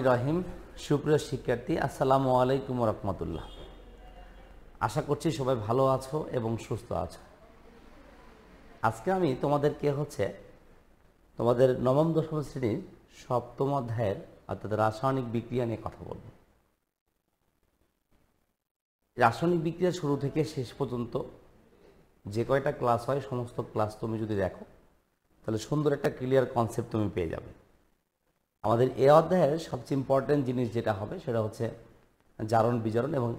রহিম। সুপ্রিয় শিক্ষার্থী, আসসালামু আলাইকুম রহমতুল্লাহ। আশা করছি সবাই ভালো আছো এবং সুস্থ আছো। আজকে আমি তোমাদেরকে তোমাদের নবম দশম শ্রেণীর সপ্তম অধ্যায়ের অর্থাৎ রাসায়নিক বিক্রিয়া নিয়ে কথা বলব। রাসায়নিক বিক্রিয়া শুরু থেকে শেষ পর্যন্ত যে কয়টা ক্লাস হয় সমস্ত ক্লাস তুমি যদি দেখো তাহলে সুন্দর একটা ক্লিয়ার কনসেপ্ট তুমি পেয়ে যাবে। আমাদের এই অধ্যায়ের সবচেয়ে ইম্পর্টেন্ট জিনিস যেটা হবে সেটা হচ্ছে জারণ বিজারণ এবং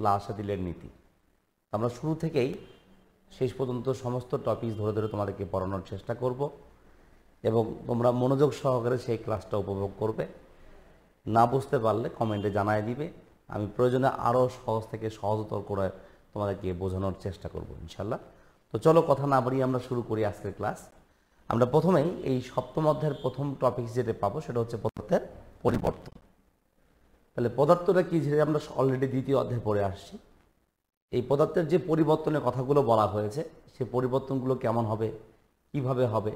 লাসাদিলের নীতি। আমরা শুরু থেকেই শেষ পর্যন্ত সমস্ত টপিক ধরে ধরে তোমাদেরকে পড়ানোর চেষ্টা করব এবং তোমরা মনোযোগ সহকারে সেই ক্লাসটা উপভোগ করবে। না বুঝতে পারলে কমেন্টে জানায় দিবে, আমি প্রয়োজনে আরও সহজ থেকে সহজতর করে তোমাদেরকে বোঝানোর চেষ্টা করব ইনশাল্লাহ। তো চলো কথা না বাড়িয়ে আমরা শুরু করি আজকের ক্লাস। আমরা প্রথমেই এই সপ্তম অধ্যায়ের প্রথম টপিক যেটা পাবো সেটা হচ্ছে পদার্থের পরিবর্তন। তাহলে পদার্থটা কি, যেটা আমরা অলরেডি দ্বিতীয় অধ্যায়ে পড়ে আসছি। এই পদার্থের যে পরিবর্তনের কথাগুলো বলা হয়েছে সেই পরিবর্তনগুলো কেমন হবে, কিভাবে হবে,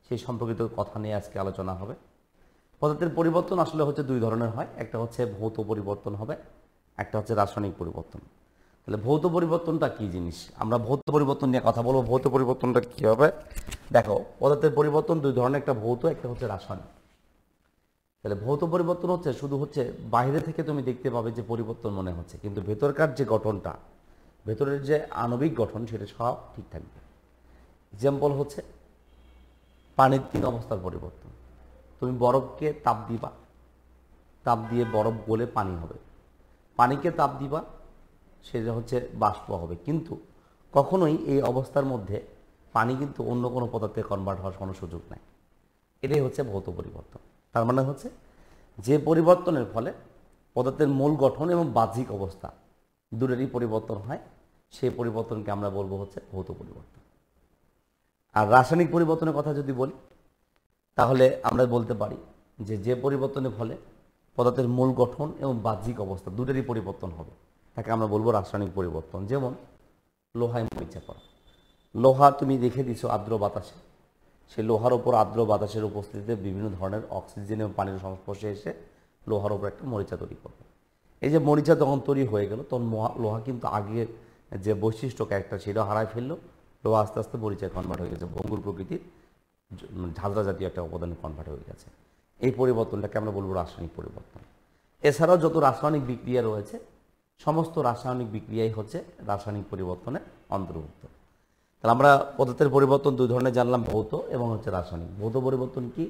সেই সম্পর্কিত কথা নিয়ে আজকে আলোচনা হবে। পদার্থের পরিবর্তন আসলে হচ্ছে দুই ধরনের হয়, একটা হচ্ছে ভৌত পরিবর্তন হবে, একটা হচ্ছে রাসায়নিক পরিবর্তন। তাহলে ভৌত পরিবর্তনটা কি জিনিস, আমরা ভৌত পরিবর্তন নিয়ে কথা বলবো। ভৌত পরিবর্তনটা কি হবে দেখো, পদার্থের পরিবর্তন দুই ধরনের, একটা ভৌত, একটা হচ্ছে রাসায়নিক। তাহলে ভৌত পরিবর্তন শুধু বাইরে থেকে তুমি দেখতে পাবে যে পরিবর্তন মনে হচ্ছে, কিন্তু ভেতরকার যে গঠনটা, ভেতরের যে আণবিক গঠন সেটা সব ঠিক থাকবে। এক্সাম্পল হচ্ছে পানির তিন অবস্থার পরিবর্তন। তুমি বরফকে তাপ দিবা, তাপ দিয়ে বরফ গলে পানি হবে। পানিকে তাপ দিবা, সেটা হচ্ছে বাষ্প হবে। কিন্তু কখনোই এই অবস্থার মধ্যে পানি কিন্তু অন্য কোনো পদার্থে কনভার্ট হওয়ার কোনো সুযোগ নাই। এটাই হচ্ছে ভৌত পরিবর্তন। তার মানে হচ্ছে যে পরিবর্তনের ফলে পদার্থের মূল গঠন এবং বাহ্যিক অবস্থা দুটোরই পরিবর্তন হয়, সেই পরিবর্তনকে আমরা বলবো হচ্ছে ভৌত পরিবর্তন। আর রাসায়নিক পরিবর্তনের কথা যদি বলি তাহলে আমরা বলতে পারি যে পরিবর্তনের ফলে পদার্থের মূল গঠন এবং বাহ্যিক অবস্থা দুটোরই পরিবর্তন হবে, তাকে আমরা বলবো রাসায়নিক পরিবর্তন। যেমন লোহায় মরিচা পড়া। লোহা তুমি দেখে দিছো আর্দ্র বাতাসে, সেই লোহার ওপর আর্দ্র বাতাসের উপস্থিতিতে বিভিন্ন ধরনের অক্সিজেন এবং পানির সংস্পর্শে এসে লোহার ওপর একটা মরিচা তৈরি করবে। এই যে মরিচা যখন তৈরি হয়ে গেল তখন লোহা কিন্তু আগে যে বৈশিষ্ট্য ক্যারেক্টার সেটাও হারায় ফেললো। লোহা আস্তে আস্তে মরিচায় কনভার্ট হয়ে গেছে, ভঙ্গুর প্রকৃতির ঝাঁঝরা জাতীয় একটা উপাদানে কনভার্ট হয়ে গেছে। এই পরিবর্তনটাকে আমরা বলবো রাসায়নিক পরিবর্তন। এছাড়াও যত রাসায়নিক বিক্রিয়া রয়েছে সমস্ত রাসায়নিক বিক্রিয়াই হচ্ছে রাসায়নিক পরিবর্তনের অন্তর্ভুক্ত। তাহলে আমরা পদার্থের পরিবর্তন দুই ধরনের জানলাম, ভৌত এবং হচ্ছে রাসায়নিক। ভৌত পরিবর্তন কি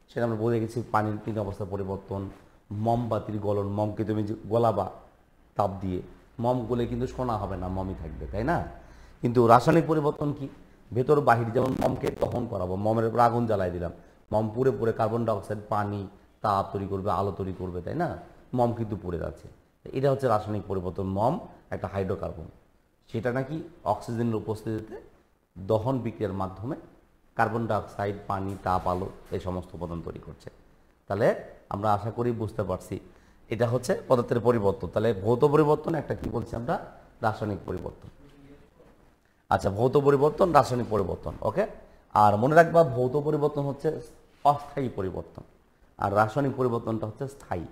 সেটা আমরা বলে গেছি, পানির তিন অবস্থা পরিবর্তন। মোমবাতির গলন, মমকে তুমি গলাবা তাপ দিয়ে, মম গলে কিন্তু সোনা হবে না, মমই থাকবে, তাই না? কিন্তু রাসায়নিক পরিবর্তন কি, ভেতর বাহির, যেমন মমকে দহন করাবো, মমের উপর আগুন জ্বালাই দিলাম, মম পুড়ে পুড়ে কার্বন ডাইঅক্সাইড, পানি, তাপ তৈরি করবে, আলো তৈরি করবে, তাই না? মম কিন্তু পুড়ে যাচ্ছে। এটা হচ্ছে রাসায়নিক পরিবর্তন। মম একটা হাইড্রোকার্বন, সেটা নাকি অক্সিজেনের উপস্থিতিতে দহন বিক্রিয়ার মাধ্যমে কার্বন ডাইঅক্সাইড, পানি, তাপ, আলো এই সমস্ত উপাদান তৈরি করছে। তাহলে আমরা আশা করি বুঝতে পারছি এটা হচ্ছে পদার্থের পরিবর্তন। তাহলে ভৌত পরিবর্তন একটা, কি বলছি আমরা, রাসায়নিক পরিবর্তন। আচ্ছা, ভৌত পরিবর্তন, রাসায়নিক পরিবর্তন, ওকে। আর মনে রাখবা ভৌত পরিবর্তন হচ্ছে অস্থায়ী পরিবর্তন আর রাসায়নিক পরিবর্তনটা হচ্ছে স্থায়ী।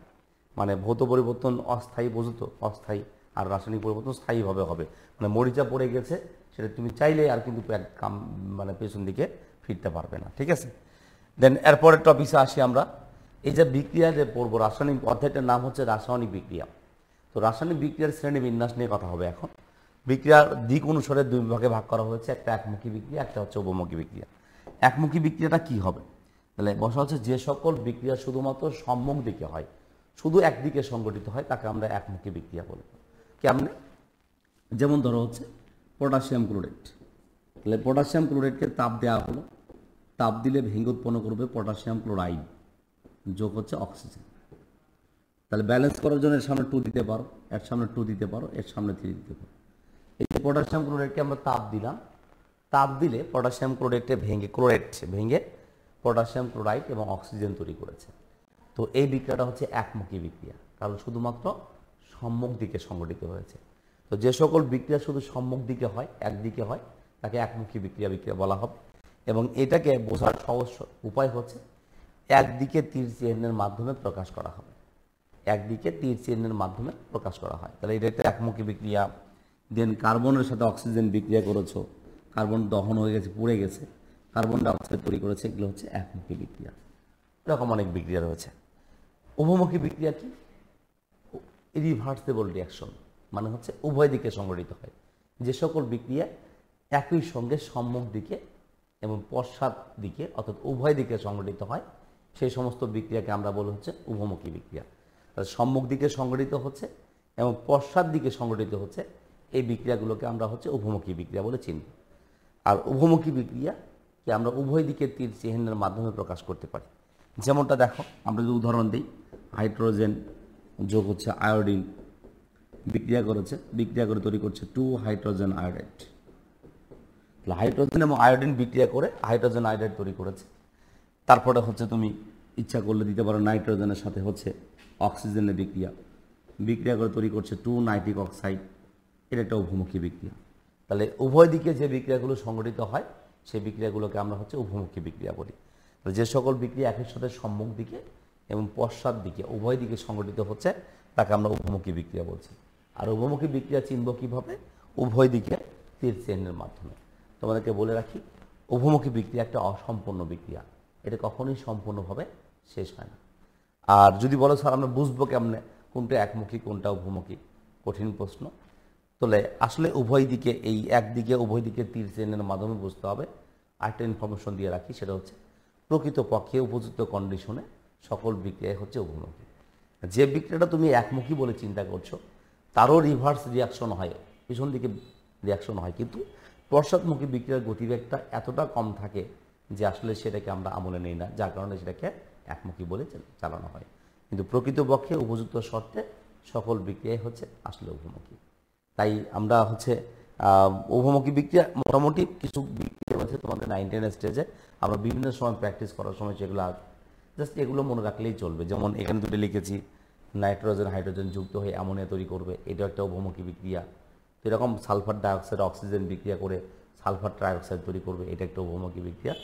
মানে ভৌত পরিবর্তন অস্থায়ী, বুঝতো, অস্থায়ী। আর রাসায়নিক পরিবর্তন স্থায়ীভাবে হবে। মানে মরিচা পড়ে গেছে, সেটা তুমি চাইলে আর কিন্তু পেছন দিকে ফিরতে পারবে না, ঠিক আছে? দেন এরপরের টপিকে আসি আমরা। এই যে বিক্রিয়া যে পড়বো, রাসায়নিক অধ্যায়টার নাম হচ্ছে রাসায়নিক বিক্রিয়া। তো রাসায়নিক বিক্রিয়ার শ্রেণী বিন্যাস নিয়ে কথা হবে এখন। বিক্রিয়ার দিক অনুসারে দুই ভাগে ভাগ করা হয়েছে, একটা একমুখী বিক্রিয়া, একটা হচ্ছে উভমুখী বিক্রিয়া। একমুখী বিক্রিয়াটা কি হবে, তাহলে বসা হচ্ছে যে সকল বিক্রিয়া শুধুমাত্র সম্মুখ দিকে হয়, শুধু একদিকে সংগঠিত হয়, তাকে আমরা একমুখী বিক্রিয়া বলব। কেমনে, যেমন ধরো হচ্ছে পটাশিয়াম ক্লোরাইড। তাহলে পটাশিয়াম ক্লোরাইডকে তাপ দেওয়া হলো, তাপ দিলে ভেঙে উৎপন্ন করবে পটাশিয়াম ক্লোরাইড, যোগ হচ্ছে অক্সিজেন। তাহলে ব্যালেন্স করার জন্য এর সামনে 2 দিতে পারো, এর সামনে 2 দিতে পারো, এর সামনে 3 দিতে পারো। এই যে পটাশিয়াম ক্লোরাইডকে আমরা তাপ দিলাম, তাপ দিলে পটাশিয়াম ক্লোরাইডে ভেঙে পটাশিয়াম ক্লোরাইড এবং অক্সিজেন তৈরি করেছে। তো এই বিক্রিয়াটা হচ্ছে একমুখী বিক্রিয়া, কারণ শুধুমাত্র সম্মুখ দিকে সংগঠিত হয়েছে। তো যে সকল বিক্রিয়া শুধু সম্মুখ দিকে হয়, একদিকে হয়, তাকে একমুখী বিক্রিয়া বলা হবে। এবং এটাকে বোঝার সহজ উপায় হচ্ছে একদিকে তীর চিহ্নের মাধ্যমে প্রকাশ করা হবে। একদিকে তীর চিহ্নের মাধ্যমে প্রকাশ করা হয়। তাহলে এটা একটা একমুখী বিক্রিয়া। দেন কার্বনের সাথে অক্সিজেন বিক্রিয়া করেছো, কার্বন দহন হয়ে গেছে, পুড়ে গেছে, কার্বন ডাইঅক্সাইড তৈরি করেছে, এগুলো হচ্ছে একমুখী বিক্রিয়া। এরকম অনেক বিক্রিয়া রয়েছে। উভমুখী বিক্রিয়া কি? রিভার্সেবল রিয়াকশন, মানে হচ্ছে উভয় দিকে সংঘটিত হয়। যে সকল বিক্রিয়া একই সঙ্গে সম্মুখ দিকে এবং পশ্চাৎ দিকে অর্থাৎ উভয় দিকে সংঘটিত হয়, সেই সমস্ত বিক্রিয়াকে আমরা বলি হচ্ছে উভমুখী বিক্রিয়া। তাহলে সম্মুখ দিকে সংঘটিত হচ্ছে এবং পশ্চাৎ দিকে সংঘটিত হচ্ছে, এই বিক্রিয়াগুলোকে আমরা হচ্ছে উভমুখী বিক্রিয়া বলে চিনব। আর উভমুখী বিক্রিয়াকে আমরা উভয় দিকে তীর চিহ্নের মাধ্যমে প্রকাশ করতে পারি। যেমনটা দেখো, আমরা যদি উদাহরণ দিই, হাইড্রোজেন যোগ হচ্ছে আয়োডিন বিক্রিয়া করেছে, বিক্রিয়া করে তৈরি করছে 2 হাইড্রোজেন আয়োডাইড। হাইড্রোজেন এবং আয়োডিন বিক্রিয়া করে হাইড্রোজেন আয়োডাইড তৈরি করেছে। তারপরে হচ্ছে তুমি ইচ্ছা করলে দিতে পারো নাইট্রোজেনের সাথে হচ্ছে অক্সিজেনের বিক্রিয়া, বিক্রিয়া করে তৈরি করছে 2 নাইট্রিক অক্সাইড। এটা একটা উভমুখী বিক্রিয়া। তাহলে উভয় দিকে যে বিক্রিয়াগুলো সংঘটিত হয়, সেই বিক্রিয়াগুলোকে আমরা হচ্ছে উভমুখী বিক্রিয়া বলি। যে সকল বিক্রিয়া একই সাথে সম্মুখ দিকে এবং পশ্চাৎ দিকে উভয় দিকে সংঘটিত হচ্ছে, তাকে আমরা উভমুখী বিক্রিয়া বলছি। আর উভমুখী বিক্রিয়া চিনব কীভাবে? উভয় দিকে তীর চিহ্নের মাধ্যমে। তোমাদেরকে বলে রাখি, উভমুখী বিক্রিয়া একটা অসম্পূর্ণ বিক্রিয়া, এটা কখনোই সম্পূর্ণভাবে শেষ হয় না। আর যদি বলো স্যার আমরা বুঝবো কেমনে কোনটা একমুখী কোনটা উভমুখী, কঠিন প্রশ্ন। তাহলে আসলে উভয় দিকে, এই একদিকে উভয় দিকে তীর চিহ্নের মাধ্যমে বুঝতে হবে। আরেকটা ইনফরমেশন দিয়ে রাখি, সেটা হচ্ছে প্রকৃতপক্ষে উপযুক্ত কন্ডিশনে সকল বিক্রিয়া হচ্ছে উভমুখী। যে বিক্রিয়াটা তুমি একমুখী বলে চিন্তা করছো, তারও রিভার্স রিয়াকশন হয়, পিছন দিকে রিয়াকশন হয়, কিন্তু পশ্চাৎমুখী বিক্রিয়ার গতিবেগটা এতটা কম থাকে যে আসলে সেটাকে আমরা আমলে নেই না, যার কারণে সেটাকে একমুখী বলে চালানো হয়। কিন্তু প্রকৃতপক্ষে উপযুক্ত শর্তে সকল বিক্রিয়াই হচ্ছে আসলে উভমুখী। তাই আমরা হচ্ছে উভমুখী বিক্রিয়া মোটামুটি কিছু বিক্রিয়া রয়েছে তোমাদের 9-10 স্টেজে, আমরা বিভিন্ন সময় প্র্যাকটিস করার সময় সেগুলো জাস্ট এগুলো মনে রাখলেই চলবে। যেমন এখানে দুটো লিখেছি, নাইট্রোজেন হাইড্রোজেন যুক্ত হয়ে অ্যামোনিয়া তৈরি করবে, এটা একটা উভমুখী বিক্রিয়া। তো এরকম সালফার ডাইঅক্সাইড অক্সিজেন বিক্রিয়া করে সালফার ট্রাইঅক্সাইড তৈরি করবে, এটা একটা উভমুখী বিক্রিয়া।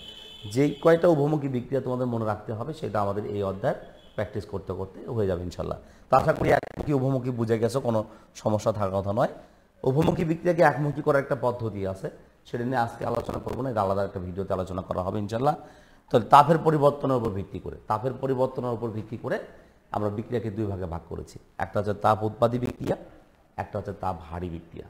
যেই কয়টা উভমুখী বিক্রিয়া তোমাদের মনে রাখতে হবে, সেটা আমাদের এই অধ্যায় প্র্যাকটিস করতে করতে হয়ে যাবে ইনশাল্লাহ। তো আশা করি একমুখী উভমুখী বুঝে গেছো, কোনো সমস্যা থাকার কথা নয়। উভমুখী বিক্রিয়াকে একমুখী করার একটা পদ্ধতি আছে, সেটা নিয়ে আজকে আলোচনা করবো না, এটা আলাদা একটা ভিডিওতে আলোচনা করা হবে ইনশাল্লাহ। তো তাপের পরিবর্তনের উপর ভিত্তি করে আমরা বিক্রিয়াকে দুই ভাগে ভাগ করেছি। একটা হচ্ছে তাপ উৎপাদী বিক্রিয়া, একটা হচ্ছে তাপ হারি বিক্রিয়া।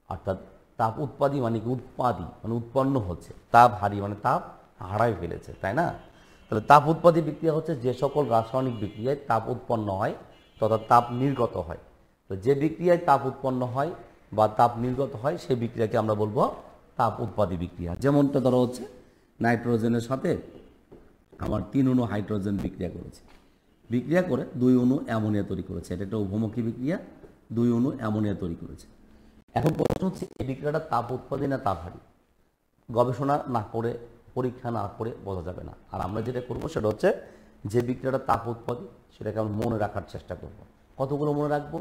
অর্থাৎ তাপ উৎপাদী মানে কি? উৎপাদী মানে উৎপন্ন হচ্ছে, তাপ হারি মানে তাপ হারাই ফেলেছে, তাই না? তাহলে তাপ উৎপাদী বিক্রিয়া হচ্ছে যে সকল রাসায়নিক বিক্রিয়ায় তাপ উৎপন্ন হয় তথা তাপ নির্গত হয়। তো যে বিক্রিয়ায় তাপ উৎপন্ন হয় বা তাপ নির্গত হয়, সেই বিক্রিয়াকে আমরা বলবো তাপ উৎপাদী বিক্রিয়া। যেমনটা ধরো হচ্ছে নাইট্রোজেনের সাথে আমার 3 অণু হাইড্রোজেন বিক্রিয়া করেছে, বিক্রিয়া করে 2 অণু অ্যামোনিয়া তৈরি করেছে, এটা একটা উভমুখী বিক্রিয়া, 2 অণু অ্যামোনিয়া তৈরি করেছে। এখন প্রশ্ন হচ্ছে, এই বিক্রিয়াটা তাপ উৎপাদী না তাপ হারি? গবেষণা না করে, পরীক্ষা না করে বোঝা যাবে না। আর আমরা যেটা করবো সেটা হচ্ছে, যে বিক্রিয়াটা তাপ উৎপাদী সেটাকে আমরা মনে রাখার চেষ্টা করব। কতগুলো মনে রাখবো?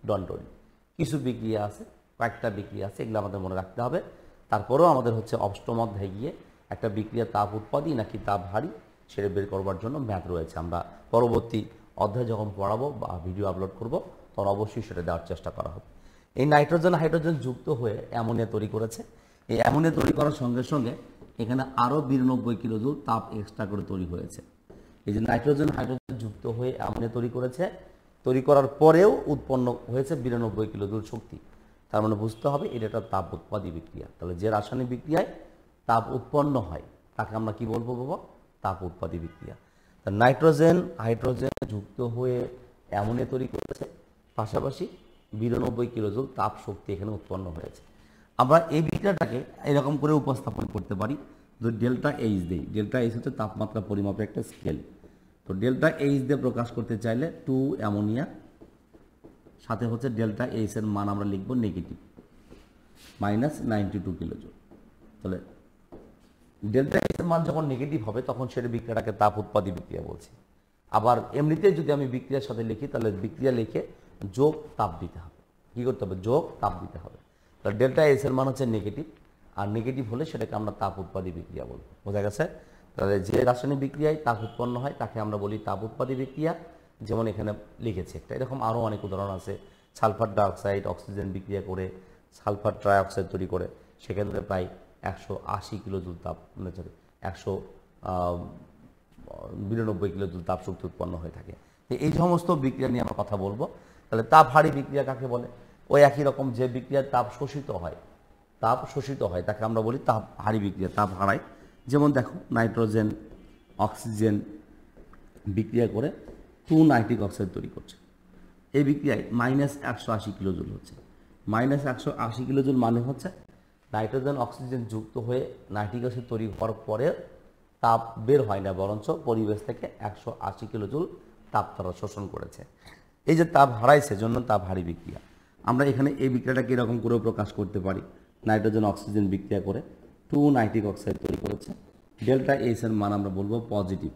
ডন্টরি কিছু বিক্রিয়া আছে, কয়েকটা বিক্রিয়া আছে, এগুলো আমাদের মনে রাখতে হবে। তারপরেও আমাদের হচ্ছে অষ্টম অধ্যায়ে গিয়ে একটা বিক্রিয়া তাপ উৎপাদী নাকি তাপ হারি সেটা বের করবার জন্য ম্যাথ রয়েছে। আমরা পরবর্তী অধ্যায় যখন পড়াবো বা ভিডিও আপলোড করব, তখন অবশ্যই সেটা দেওয়ার চেষ্টা করা হবে। এই নাইট্রোজেন হাইড্রোজেন যুক্ত হয়ে অ্যামোনিয়া তৈরি করেছে। এই অ্যামোনিয়া তৈরি করার সঙ্গে সঙ্গে এখানে আরও 92 কিলোজুল তাপ এক্সট্রা করে তৈরি হয়েছে। এই যে নাইট্রোজেন হাইড্রোজেন যুক্ত হয়ে অ্যামোনিয়া তৈরি করেছে, তৈরি করার পরেও উৎপন্ন হয়েছে 92 কিলোজুল শক্তি। তার মানে বুঝতে হবে এটা একটা তাপ উৎপাদী বিক্রিয়া। তাহলে যে রাসায়নিক বিক্রিয়ায় তাপ উৎপন্ন হয় তাকে আমরা কি বলবো বাবা? তাপ উৎপাদী বিক্রিয়া। তা নাইট্রোজেন হাইড্রোজেন যুক্ত হয়ে অ্যামোনিয়া তৈরি করেছে, পাশাপাশি 92 কিলোজুল তাপ শক্তি এখানে উৎপন্ন হয়েছে। আমরা এই বিক্রিয়াটাকে এরকম করে উপস্থাপন করতে পারি, যদি ডেল্টা এইচ দেই। ডেল্টা এইচ হচ্ছে তাপমাত্রা পরিমাপের একটা স্কেল। তো ডেল্টা এইচ দিয়ে প্রকাশ করতে চাইলে 2 অ্যামোনিয়া সাথে হচ্ছে ডেল্টা এইচ এর মান আমরা লিখব নেগেটিভ -92 কিলোজুল। তাহলে ডেল্টা এইচ এর মান যখন নেগেটিভ হবে তখন সেটা বিক্রিয়াটাকে তাপ উৎপাদী বিক্রিয়া বলছি। আবার এমনিতে যদি আমি বিক্রিয়ার সাথে লিখি, তাহলে বিক্রিয়া লিখে যোগ তাপ দিতে হবে। কী করতে হবে? যোগ তাপ দিতে হবে। তাহলে ডেল্টা এইচ এর মান হচ্ছে নেগেটিভ, আর নেগেটিভ হলে সেটাকে আমরা তাপ উৎপাদী বিক্রিয়া বলবো। বোঝা গেছে? তাহলে যে রাসায়নিক বিক্রিয়ায় তাপ উৎপন্ন হয় তাকে আমরা বলি তাপ উৎপাদী বিক্রিয়া, যেমন এখানে লিখেছি একটা, এরকম আরও অনেক উদাহরণ আছে। সালফার ডাইঅক্সাইড অক্সিজেন বিক্রিয়া করে সালফার ট্রাইঅক্সাইড তৈরি করে, সেক্ষেত্রে প্রায় 180 কিলোজুল তাপ, 192 কিলোজুল তাপ শক্তি উৎপন্ন হয়ে থাকে। এই সমস্ত বিক্রিয়া নিয়ে আমরা কথা বলবো। তাহলে তাপ হারি বিক্রিয়া কাকে বলে? ওই একই রকম যে বিক্রিয়ার তাপ শোষিত হয় তাকে আমরা বলি তাপ হারি বিক্রিয়া, তাপ হারায়। যেমন দেখো, নাইট্রোজেন অক্সিজেন বিক্রিয়া করে 2 নাইট্রিক অক্সাইড তৈরি করছে। এই বিক্রিয়ায় -180 কিলোজুল হচ্ছে। -180 কিলোজুল মানে হচ্ছে নাইট্রোজেন অক্সিজেন যুক্ত হয়ে নাইট্রিক অ্যাসিড তৈরি হওয়ার পরে তাপ বের হয় না, বরঞ্চ পরিবেশ থেকে 180 কিলোজুল তাপ তারা শোষণ করেছে। এই যে তাপ হারাইছে জন্য তাপ হারি বিক্রিয়া। আমরা এখানে এই বিক্রিয়াটাকে এরকম করেও প্রকাশ করতে পারি। নাইট্রোজেন অক্সিজেন বিক্রিয়া করে 2 নাইট্রিক অক্সাইড তৈরি করেছে। ডেল্টা এইচ এর মান আমরা বলবো পজিটিভ,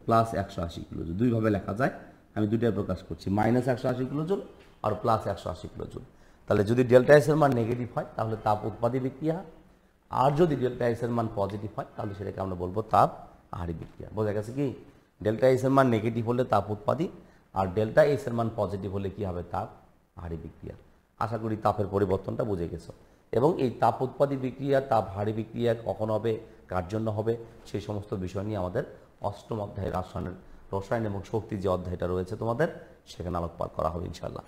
+180 কিলোজুল। দুইভাবে লেখা যায়, আমি দুইটাই প্রকাশ করছি, -180 কিলোজুল আর +180 কিলোজুল। তাহলে যদি ডেল্টা এস এর মান নেগেটিভ হয় তাহলে তাপ উৎপাদী বিক্রিয়া, আর যদি ডেল্টা এস এর মান পজিটিভ হয় তাহলে সেটাকে আমরা বলবো তাপ হারি বিক্রিয়া। বোঝা গেছে কি? ডেল্টা এস এর মান নেগেটিভ হলে তাপ উৎপাদী, আর ডেল্টা এস এর মান পজিটিভ হলে কি হবে? তাপ হারি বিক্রিয়া। আশা করি তাপের পরিবর্তনটা বুঝে গেছো। এবং এই তাপ উৎপাদী বিক্রিয়া, তাপ হারি বিক্রিয়া কখন হবে, কার জন্য হবে, সেই সমস্ত বিষয় নিয়ে আমাদের 8ম অধ্যায়ের রসায়ন এবং শক্তি যে অধ্যায়টা রয়েছে তোমাদের, সেখানে আলোকপাত করা হবে ইনশাআল্লাহ।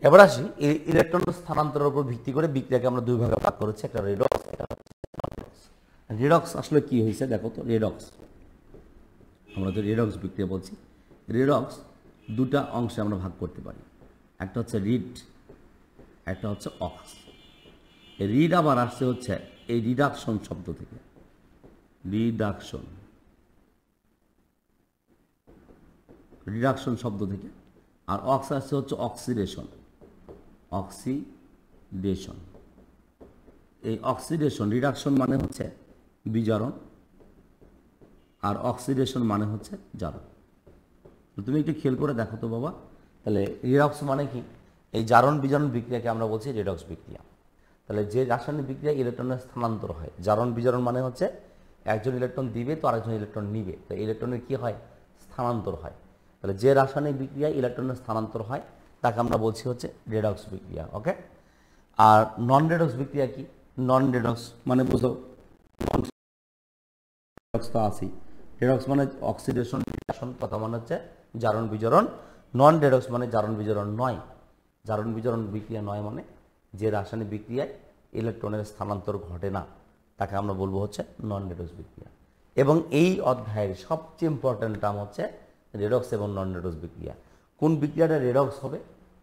এবার আসি, এই ইলেকট্রন স্থানান্তরের উপর ভিত্তি করে বিক্রিয়াকে আমরা দুই ভাগে ভাগ করেছি, একটা রেডক্স, একটা নন-রেডক্স। রেডক্স আসলে কি হয়েছে দেখো তো। রেডক্স, আমরা তো রেডক্স বিক্রিয়া বলছি। রেডক্স দুটা অংশে আমরা ভাগ করতে পারি, একটা হচ্ছে রিড, একটা হচ্ছে অক্স। রিড আবার আসছে হচ্ছে এই রিডাকশন শব্দ থেকে, রিডাকশন শব্দ থেকে। আর অক্স আসছে হচ্ছে অক্সিডেশন। এই অক্সিডেশন, রিডাকশন মানে হচ্ছে বিজারণ, আর অক্সিডেশন মানে হচ্ছে জারণ। তুমি একটু খেয়াল করে দেখো তো বাবা। তাহলে রিডক্স মানে কি? এই জারণ বিজারণ বিক্রিয়াকে আমরা বলছি রিডক্স বিক্রিয়া। তাহলে যে রাসায়নিক বিক্রিয়া ইলেকট্রনের স্থানান্তর হয়, জারণ বিজারণ মানে হচ্ছে একজন ইলেকট্রন দিবে তো আরেকজন ইলেকট্রন নিবে, তো ইলেকট্রনের কি হয়? স্থানান্তর হয়। তাহলে যে রাসায়নিক বিক্রিয়া ইলেকট্রনের স্থানান্তর হয় তাকে আমরা বলছি হচ্ছে রেডক্স বিক্রিয়া। ওকে। আর নন রেডক্স বিক্রিয়া কি? নন রেডক্স মানে বুঝো, রেডক্স মানে অক্সিডেশন, কথা মানে হচ্ছে জারণ বিজারণ। নন রেডক্স মানে জারণ বিজারণ নয়। জারণ বিজারণ বিক্রিয়া নয় মানে যে রাসায়নিক বিক্রিয়ায় ইলেকট্রনের স্থানান্তর ঘটে না, তাকে আমরা বলবো হচ্ছে নন রেডক্স বিক্রিয়া। এবং এই অধ্যায়ের সবচেয়ে ইম্পর্ট্যান্ট টার্ম হচ্ছে রেডক্স এবং নন রেডক্স বিক্রিয়া। কোন বিক্রিয়াটা রেডক্স হবে,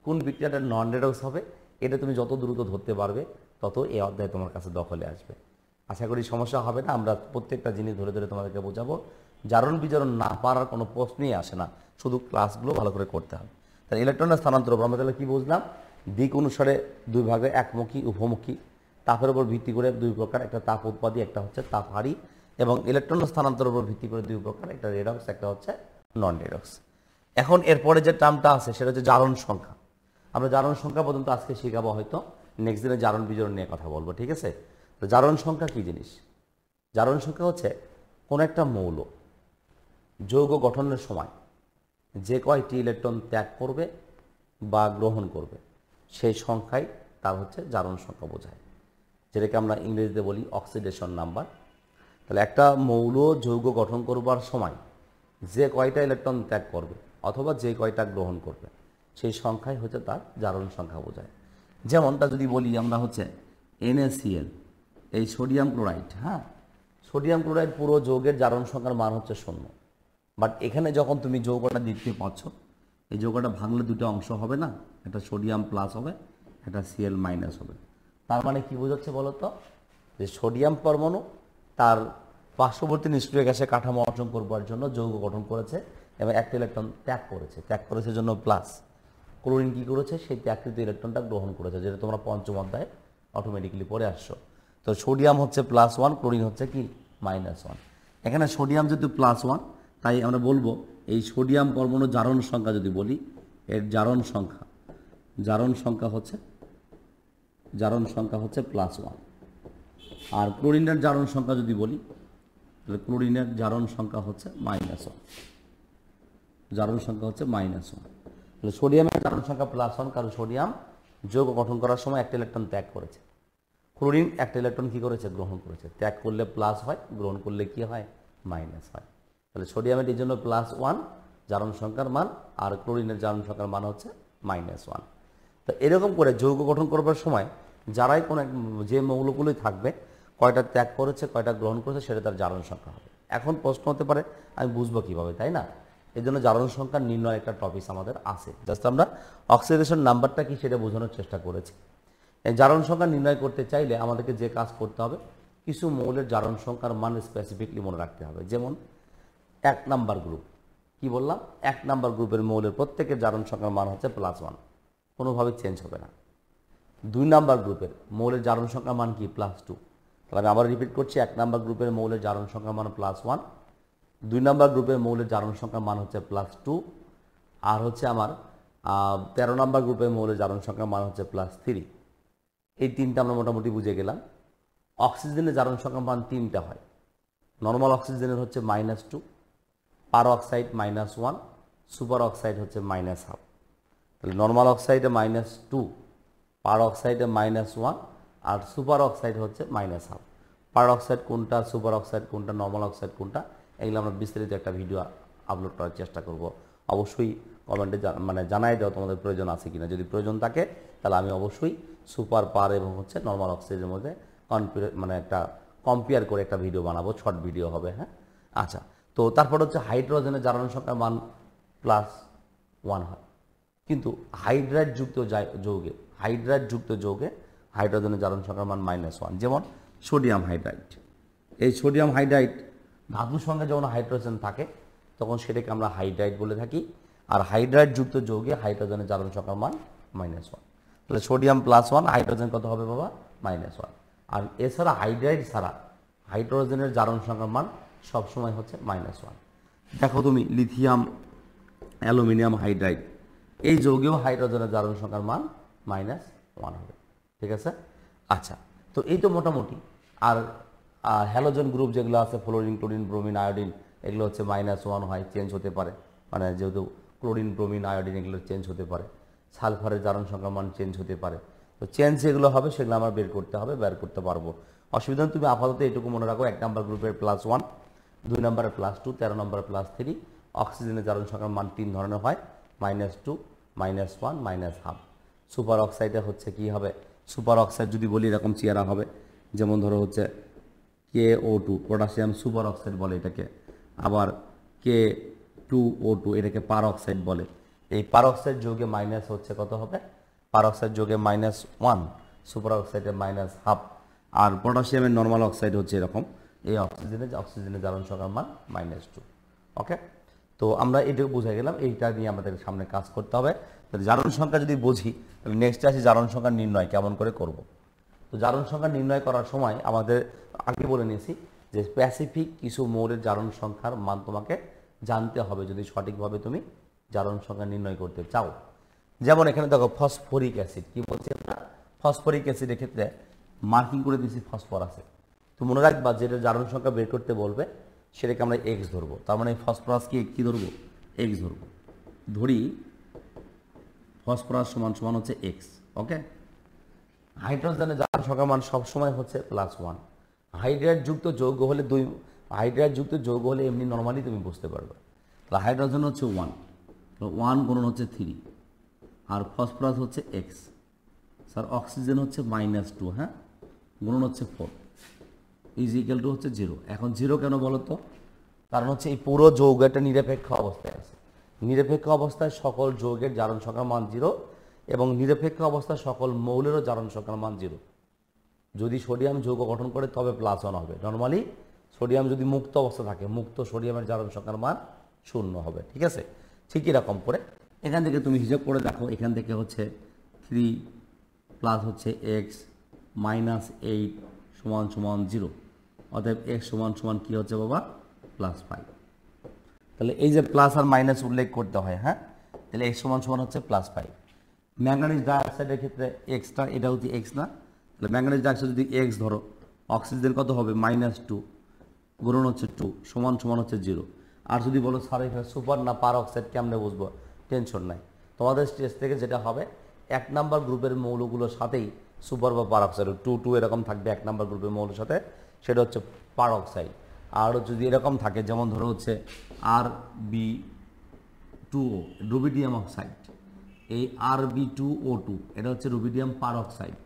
কোন বিক্রিয়াটা নন রেডক্স হবে, এটা তুমি যত দ্রুত ধরতে পারবে তত এই অধ্যায় তোমার কাছে দখলে আসবে। আশা করি সমস্যা হবে না। আমরা প্রত্যেকটা জিনিস ধরে ধরে তোমাদেরকে বোঝাবো। জারণ বিজারণ না পারার কোনো প্রশ্নই আসে না, শুধু ক্লাসগুলো ভালো করে করতে হবে। তাহলে ইলেকট্রনের স্থানান্তর আমরা তাহলে কী বুঝলাম? দিক অনুসারে দুই ভাগে, একমুখী উভমুখী। তাপের উপর ভিত্তি করে দুই প্রকার, একটা তাপ উৎপাদী, একটা হচ্ছে তাপ হারি। এবং ইলেকট্রনের স্থানান্তরের উপর ভিত্তি করে দুই প্রকার, একটা রেডক্স, একটা হচ্ছে নন রেডক্স। এখন এরপরে যে টার্মটা আছে সেটা হচ্ছে জারণ সংখ্যা। আমরা জারণ সংখ্যা পর্যন্ত আজকে শেখাবো, হয়তো নেক্সট দিনে জারণ বিজারণ নিয়ে কথা বলবো, ঠিক আছে? তো জারণ সংখ্যা কী জিনিস? জারণ সংখ্যা হচ্ছে কোন একটা মৌল যৌগ গঠনের সময় যে কয়টি ইলেকট্রন ত্যাগ করবে বা গ্রহণ করবে সেই সংখ্যাই তার হচ্ছে জারণ সংখ্যা বোঝায়, যেটাকে আমরা ইংরেজিতে বলি অক্সিডেশন নাম্বার। তাহলে একটা মৌল যৌগ গঠন করবার সময় যে কয়টা ইলেকট্রন ত্যাগ করবে অথবা যে কয়টা গ্রহণ করবে সেই সংখ্যাই হচ্ছে তার জারণ সংখ্যা বোঝায়। যেমনটা যদি বলি আমরা হচ্ছে NaCl, এই সোডিয়াম ক্লোরাইড, হ্যাঁ, সোডিয়াম ক্লোরাইড পুরো যৌগের জারণ সংখ্যার মান হচ্ছে 0। বাট এখানে যখন তুমি যৌগটা দেখতে পাচ্ছ, এই যৌগটা ভাঙলে দুটো অংশ হবে না, একটা সোডিয়াম প্লাস হবে, একটা Cl মাইনাস হবে। তার মানে কি বোঝাচ্ছে বলো তো? যে সোডিয়াম পরমাণু তার পার্শ্ববর্তী নিষ্ক্রিয় গ্যাসের কাঠামো অর্জন করবার জন্য যৌগ গঠন করেছে এবং একটা ইলেকট্রন ত্যাগ করেছে জন্য প্লাস। ক্লোরিন কী করেছে? সেই ত্যাগকৃত ইলেকট্রনটা গ্রহণ করেছে, যেটা তোমরা পঞ্চম অধ্যায়ে অটোমেটিক্যালি পড়ে আসছো। তো সোডিয়াম হচ্ছে +1, ক্লোরিন হচ্ছে কি -1। এখানে সোডিয়াম যেহেতু +1, তাই আমরা বলবো এই সোডিয়াম পরমাণুর জারণ সংখ্যা যদি বলি, এর জারণ সংখ্যা হচ্ছে +1। আর ক্লোরিনের জারণ সংখ্যা যদি বলি, তাহলে ক্লোরিনের জারণ সংখ্যা হচ্ছে -1। জারণ সংখ্যা হচ্ছে -1। তাহলে সোডিয়ামের জারণ সংখ্যা +1, কারণ সোডিয়াম যৌগ গঠন করার সময় একটা ইলেকট্রন ত্যাগ করেছে। ক্লোরিন একটা ইলেকট্রন কি করেছে? গ্রহণ করেছে। ত্যাগ করলে প্লাস হয়, গ্রহণ করলে কি হয়? মাইনাস হয়। তাহলে সোডিয়ামের এই জন্য +1 জারণ সংখ্যার মান, আর ক্লোরিনের জারণ সংখ্যার মান হচ্ছে -1। তো এরকম করে যৌগ গঠন করবার সময় যারাই কোনো যে মৌলগুলোই থাকবে, কয়টা ত্যাগ করেছে কয়টা গ্রহণ করেছে সেটা তার জারণ সংখ্যা হবে। এখন প্রশ্ন হতে পারে আমি বুঝবো কীভাবে, তাই না? এই জন্য জারণ সংখ্যা নির্ণয় একটা টপিক আমাদের আছে। জাস্ট আমরা অক্সিডেশন নাম্বারটা কি সেটা বোঝানোর চেষ্টা করেছি। এই জারণ সংখ্যা নির্ণয় করতে চাইলে আমাদেরকে যে কাজ করতে হবে, কিছু মৌলের জারণ সংখ্যার মান স্পেসিফিকলি মনে রাখতে হবে। যেমন 1 নাম্বার গ্রুপ, কি বললাম? 1 নাম্বার গ্রুপের মৌলের প্রত্যেকের জারণ সংখ্যার মান হচ্ছে +1, কোনোভাবে চেঞ্জ হবে না। 2 নাম্বার গ্রুপের মৌলের জারণ সংখ্যার মান কি? +2। তাহলে আমি আবার রিপিট করছি, 1 নাম্বার গ্রুপের মৌলের জারণ সংখ্যার মান +1, 2 নাম্বার গ্রুপের মৌলের জারণ সংখ্যার মান হচ্ছে +2, আর হচ্ছে আমার 13 নাম্বার গ্রুপের মৌলের জারণ সংখ্যার মান হচ্ছে +3। এই তিনটা আমরা মোটামুটি বুঝে গেলাম। অক্সিজেনের জারণ সংখ্যার মান 3টা হয়। নর্মাল অক্সিজেনের হচ্ছে -2, পার অক্সাইড -1, সুপার অক্সাইড হচ্ছে -1/2। তাহলে নর্মাল অক্সাইডে -2, পার অক্সাইডে -1, আর সুপার অক্সাইড হচ্ছে -1/2। পার অক্সাইড কোনটা, সুপার অক্সাইড কোনটা, নর্মাল অক্সাইড কোনটা, এগুলো আমরা বিস্তারিত একটা ভিডিও আপলোড করার চেষ্টা করব। অবশ্যই কমেন্টে জানাই দাও তোমাদের প্রয়োজন আছে কিনা। যদি প্রয়োজন থাকে তাহলে আমি অবশ্যই সুপার, পার এবং হচ্ছে নর্মাল অক্সাইডের মধ্যে একটা কম্পেয়ার করে একটা ভিডিও বানাবো, শর্ট ভিডিও হবে। হ্যাঁ, আচ্ছা। তো তারপর হচ্ছে হাইড্রোজেনের জারণ সংখ্যার মান +1 হয়, কিন্তু হাইড্রাইডযুক্ত যৌগে হাইড্রোজেনের জারণ সংখ্যার মান -1। যেমন সোডিয়াম হাইড্রাইড। এই সোডিয়াম হাইড্রাইড ধাতুর সঙ্গে যখন হাইড্রোজেন থাকে তখন সেটাকে আমরা হাইড্রাইড বলে থাকি। আর হাইড্রাইডযুক্ত যৌগে হাইড্রোজেনের জারণ সংখ্যার মান -1। তাহলে সোডিয়াম +1, হাইড্রোজেন কত হবে বাবা? -1। আর এছাড়া হাইড্রাইড ছাড়া হাইড্রোজেনের জারণ সংখ্যার মান সবসময় হচ্ছে -1। দেখো তুমি লিথিয়াম অ্যালুমিনিয়াম হাইড্রাইড, এই যৌগেও হাইড্রোজেনের জারণ সংখ্যার মান -1 হবে। ঠিক আছে? আচ্ছা, তো এই তো মোটামুটি। আর হ্যালোজেন গ্রুপ যেগুলো আছে, ফ্লোরিন, ক্লোরিন, ব্রোমিন, আয়োডিন, এগুলো হচ্ছে -1 হয়, চেঞ্জ হতে পারে। যেহেতু ক্লোরিন, ব্রোমিন, আয়োডিন এগুলো চেঞ্জ হতে পারে। সালফারের জারণ সংখ্যার মান চেঞ্জ হতে পারে। তো চেঞ্জ যেগুলো হবে সেগুলো আমরা বের করতে পারবো। অসুবিধা নেই, তুমি আপাতত এটুকু মনে রাখো, 1 নাম্বার গ্রুপের +1, 2 নাম্বারের +2, 13 নাম্বারের +3। অক্সিজেনের জারণ সংখ্যার মান 3 ধরনের হয়, -2, -1, -1/2। সুপার অক্সাইডে হচ্ছে কি হবে? সুপার অক্সাইড যদি বলি এরকম চেহারা হবে। যেমন ধরো হচ্ছে KO2, পটাশিয়াম সুপার অক্সাইড বলে এটাকে। আবার K2O2, এটাকে পার অক্সাইড বলে। এই পার অক্সাইড যৌগে মাইনাস হচ্ছে কত হবে? পার অক্সাইড যৌগে -1, সুপার অক্সাইডে -1/2। আর পটাশিয়ামের নর্মাল অক্সাইড হচ্ছে এরকম। এই অক্সিজেনের জারণ সংখ্যার মান -2। ওকে, তো আমরা এটুকু বুঝে গেলাম। এইটা নিয়ে আমাদের সামনে কাজ করতে হবে। তাহলে জারণ সংখ্যা যদি বুঝি, তাহলে নেক্সট আসি জারণ সংখ্যা নির্ণয় কেমন করে করব। তো জারণ সংখ্যা নির্ণয় করার সময় আমাদের আগে বলে নিয়েছি যে স্পেসিফিক কিছু মৌলের জারণ সংখ্যার মান তোমাকে জানতে হবে যদি সঠিকভাবে তুমি জারণ সংখ্যা নির্ণয় করতে চাও। যেমন এখানে দেখো ফসফরিক অ্যাসিড, কি বলছি আমরা? ফসফরিক অ্যাসিডের ক্ষেত্রে মার্কিং করে দিয়েছি ফসফরাসে। তো মনে রাখবা যেটা জারণ সংখ্যা বের করতে বলবে সেটাকে আমরা X ধরবো। তার মানে ফসফরাসকে কি ধরবো? X ধরবো। ধরি ফসফরাস সমান হচ্ছে X। ওকে, হাইড্রোজেনের জারণ সংখ্যার মান সবসময় হচ্ছে +1। হাইড্রাইডযুক্ত যৌগ হলে এমনি নর্মালি তুমি বুঝতে পারবে। তাহলে হাইড্রোজেন হচ্ছে 1 গুণন হচ্ছে 3, আর ফসফরাস হচ্ছে X। স্যার অক্সিজেন হচ্ছে -2, হ্যাঁ, গুণন হচ্ছে 4 = হচ্ছে 0। এখন 0 কেন বলো তো? কারণ হচ্ছে এই পুরো যৌগটা নিরপেক্ষ অবস্থায় আছে। নিরপেক্ষ অবস্থায় সকল যৌগের জারণ সংখ্যার মান 0, এবং নিরপেক্ষ অবস্থায় সকল মৌলেরও জারণ সংখ্যার মান 0। যদি সোডিয়াম যৌগ গঠন করে তবে +1 হবে। নর্মালি সোডিয়াম যদি মুক্ত অবস্থা থাকে, মুক্ত সোডিয়ামের জারণ সংখ্যার মান 0 হবে। ঠিক আছে? ঠিক এরকম করে এখান থেকে তুমি হিসাব করে দেখো। এখান থেকে হচ্ছে 3 প্লাস হচ্ছে X -8 = 0। অতএব X = কি হচ্ছে বাবা? +5। তাহলে এই যে প্লাস আর মাইনাস উল্লেখ করতে হয়। হ্যাঁ, তাহলে X = হচ্ছে +5। ম্যাঙ্গানিজ ডাইঅক্সাইডের ক্ষেত্রে Xটা, এটা হচ্ছে X না? তাহলে ম্যাঙ্গানিজ ডাইঅক্সাইড যদি X ধরো, অক্সিজেন কত হবে? -2 গুণন হচ্ছে 2 = হচ্ছে 0। আর যদি বলো স্যার এখানে সুপার না পার অক্সাইড কেমনে বুঝবো, টেনশন নাই, তোমাদের স্টেজ থেকে যেটা হবে 1 নাম্বার গ্রুপের মৌলগুলোর সাথেই সুপার বা পার অক্সাইড 2 এরকম থাকবে 1 নাম্বার গ্রুপের মৌলের সাথে, সেটা হচ্ছে পার অক্সাইড। আর যদি এরকম থাকে যেমন ধরো হচ্ছে Rb2O রুবিডিয়াম অক্সাইড, এই Rb2O2 এটা হচ্ছে রুবিডিয়াম পার অক্সাইড,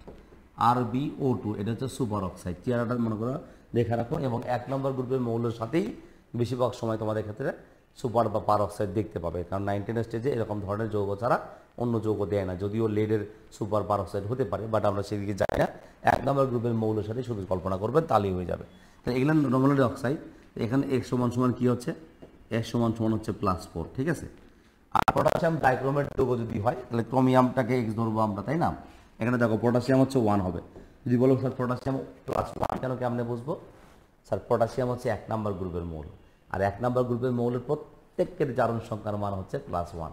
RbO2 এটা হচ্ছে সুপার অক্সাইড। চেহারাটা মনে করো দেখে রাখো, এবং 1 নম্বর গ্রুপের মৌলের সাথেই বেশিরভাগ সময় তোমাদের ক্ষেত্রে সুপার বা পার অক্সাইড দেখতে পাবে, কারণ 19 স্টেজে এরকম ধরনের যৌগ ছাড়া অন্য যৌগ দেয় না। যদিও লেডের সুপার পার অক্সাইড হতে পারে, বাট আমরা সেদিকে যাই না, 1 নম্বর গ্রুপের মৌলের সাথে শুধু কল্পনা করবেন তাহলেই হয়ে যাবে। তো এগুলো নর্মাল অক্সাইড, এখানে X সমান কি হচ্ছে, X সমান হচ্ছে +4, ঠিক আছে। আর পটাশিয়াম ডাইক্রোমেট যৌগ যদি হয় তাহলে ক্রোমিয়ামটাকে X ধরবো আমরা, তাই না। এখানে দেখো পটাশিয়াম হচ্ছে 1 হবে। যদি বলো স্যার পটাশিয়াম +1 কেন, কেমনে বুঝবো? স্যার পটাশিয়াম হচ্ছে 1 নম্বর গ্রুপের মৌল, আর 1 নম্বর গ্রুপের মৌলের প্রত্যেকের জারণ সংখ্যার মান হচ্ছে +1,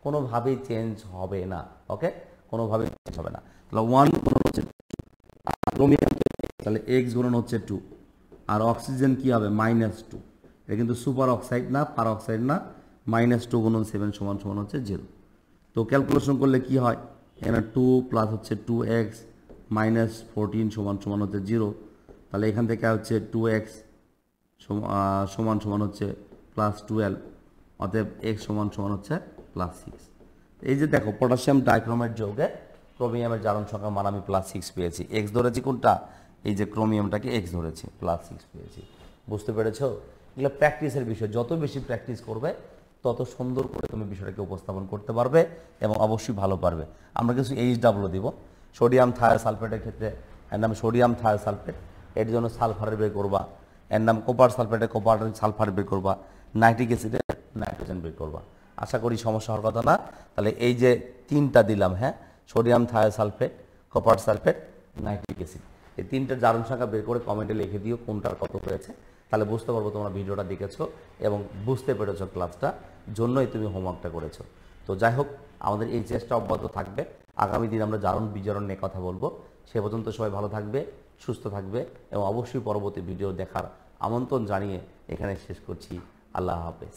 কোনোভাবেই চেঞ্জ হবে না। ওকে, কোনোভাবেই চেঞ্জ হবে না। তাহলে 1 গুণন হচ্ছে ক্রোমিয়াম, তাহলে X গুণন হচ্ছে 2, আর অক্সিজেন কি হবে -2। এটা কিন্তু সুপার অক্সাইড না, পার অক্সাইড না। -2 গুণন 7 সমান হচ্ছে 0। তো ক্যালকুলেশন করলে কি হয়, এখানে 2 প্লাস হচ্ছে 2x -14 সমান হচ্ছে 0। তাহলে এখান থেকে হচ্ছে 2x সমান হচ্ছে +12, অতএব x সমান হচ্ছে +6। এই যে দেখো পটাশিয়াম ডাইক্রোমেট যৌগে ক্রোমিয়ামের জারণ সংখ্যার মান আমি +6 পেয়েছি। x ধরেছি কোনটা, এই যে ক্রোমিয়ামটাকে x ধরেছি, +6 পেয়েছি। বুঝতে পেরেছো? এগুলো প্র্যাকটিসের বিষয়, যত বেশি প্র্যাকটিস করবে তত সুন্দর করে তুমি বিষয়টাকে উপস্থাপন করতে পারবে এবং অবশ্যই ভালো পারবে। আমরা কিছু HW দিব, সোডিয়াম থায়োসালফেটের ক্ষেত্রে এর নাম সোডিয়াম থায়োসালফেট, এর জন্য সালফারের বের করবা। এর নাম কপার সালফেটে কপার সালফার বের করবা, নাইট্রিক অ্যাসিডে নাইট্রোজেন বের করবা। আশা করি সমস্যা হওয়ার কথা না। তাহলে এই যে 3টা দিলাম, হ্যাঁ, sodium thiosulphate, copper sulphate, nitric acid, এই 3টার জারণ সংখ্যা বের করে কমেন্টে লিখে দিও কোনটার কত হয়েছে, তাহলে বুঝতে পারবো তোমরা ভিডিওটা দেখেছো এবং বুঝতে পেরেছো ক্লাসটা, জন্যই তুমি হোমওয়ার্কটা করেছো। তো যাই হোক, আমাদের এই চেষ্টা অব্যাহত থাকবে। আগামী দিন আমরা জারণ বিজারণ নিয়ে কথা বলবো। সে পর্যন্ত সবাই ভালো থাকবে, সুস্থ থাকবে এবং অবশ্যই পরবর্তী ভিডিও দেখার আমন্ত্রণ জানিয়ে এখানে শেষ করছি। আল্লাহ হাফেজ।